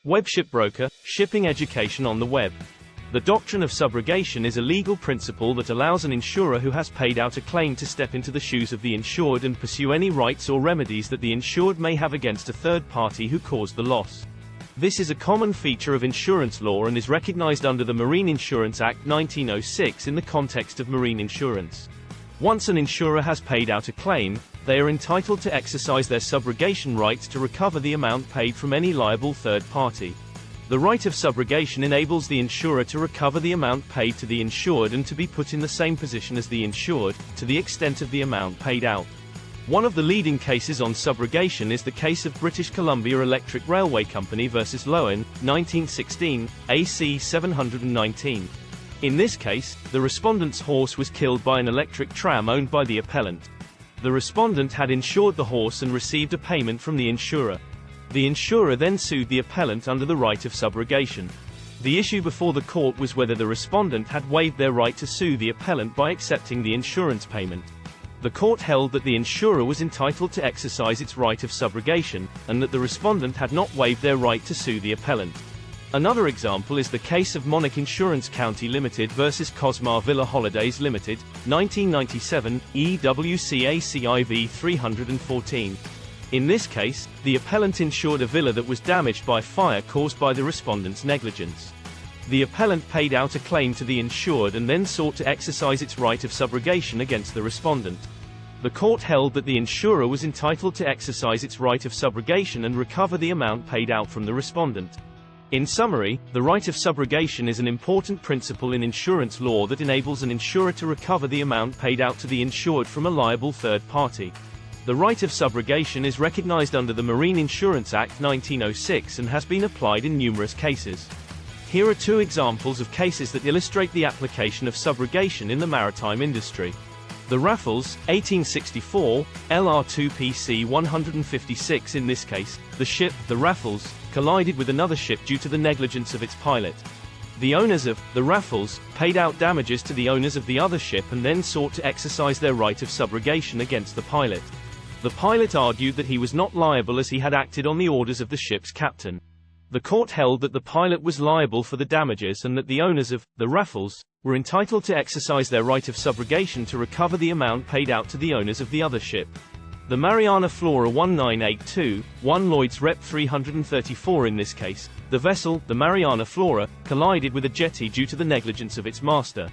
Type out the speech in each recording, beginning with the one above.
Web shipbroker, shipping education on the web. The doctrine of subrogation is a legal principle that allows an insurer who has paid out a claim to step into the shoes of the insured and pursue any rights or remedies that the insured may have against a third party who caused the loss. This is a common feature of insurance law and is recognized under the Marine Insurance Act 1906 in the context of marine insurance. Once an insurer has paid out a claim, they are entitled to exercise their subrogation rights to recover the amount paid from any liable third party. The right of subrogation enables the insurer to recover the amount paid to the insured and to be put in the same position as the insured, to the extent of the amount paid out. One of the leading cases on subrogation is the case of British Columbia Electric Railway Company versus Lowen, 1916, AC 719. In this case, the respondent's horse was killed by an electric tram owned by the appellant. The respondent had insured the horse and received a payment from the insurer. The insurer then sued the appellant under the right of subrogation. The issue before the court was whether the respondent had waived their right to sue the appellant by accepting the insurance payment. The court held that the insurer was entitled to exercise its right of subrogation, and that the respondent had not waived their right to sue the appellant. Another example is the case of Monarch Insurance County Limited versus Cosmar Villa Holidays Limited, 1997, EWCACIV 314. In this case, the appellant insured a villa that was damaged by fire caused by the respondent's negligence. The appellant paid out a claim to the insured and then sought to exercise its right of subrogation against the respondent. The court held that the insurer was entitled to exercise its right of subrogation and recover the amount paid out from the respondent. In summary, the right of subrogation is an important principle in insurance law that enables an insurer to recover the amount paid out to the insured from a liable third party. The right of subrogation is recognized under the Marine Insurance Act 1906 and has been applied in numerous cases. Here are two examples of cases that illustrate the application of subrogation in the maritime industry. The Raffles, 1864, LR2 PC 156. In this case, the ship, the Raffles, collided with another ship due to the negligence of its pilot. The owners of the Raffles paid out damages to the owners of the other ship and then sought to exercise their right of subrogation against the pilot. The pilot argued that he was not liable as he had acted on the orders of the ship's captain. The court held that the pilot was liable for the damages and that the owners of the Raffles were entitled to exercise their right of subrogation to recover the amount paid out to the owners of the other ship. The Mariana Flora 1982, 1 Lloyd's Rep 334. In this case, the vessel, the Mariana Flora, collided with a jetty due to the negligence of its master.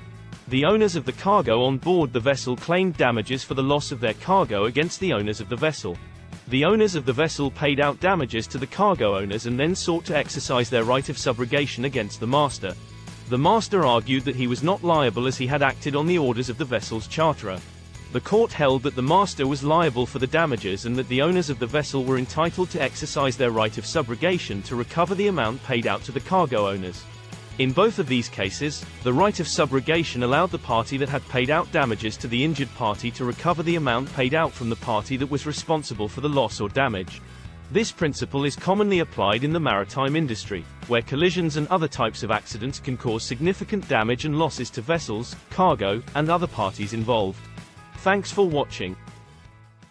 The owners of the cargo on board the vessel claimed damages for the loss of their cargo against the owners of the vessel. The owners of the vessel paid out damages to the cargo owners and then sought to exercise their right of subrogation against the master. The master argued that he was not liable as he had acted on the orders of the vessel's charterer. The court held that the master was liable for the damages and that the owners of the vessel were entitled to exercise their right of subrogation to recover the amount paid out to the cargo owners. In both of these cases, the right of subrogation allowed the party that had paid out damages to the injured party to recover the amount paid out from the party that was responsible for the loss or damage. This principle is commonly applied in the maritime industry, where collisions and other types of accidents can cause significant damage and losses to vessels, cargo, and other parties involved. Thanks for watching.